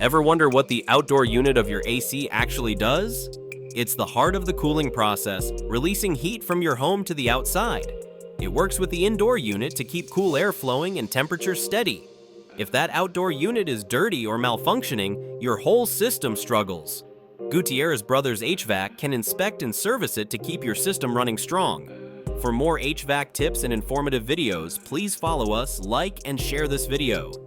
Ever wonder what the outdoor unit of your AC actually does? It's the heart of the cooling process, releasing heat from your home to the outside. It works with the indoor unit to keep cool air flowing and temperature steady. If that outdoor unit is dirty or malfunctioning, your whole system struggles. Gutierrez Brothers HVAC can inspect and service it to keep your system running strong. For more HVAC tips and informative videos, please follow us, like, and share this video.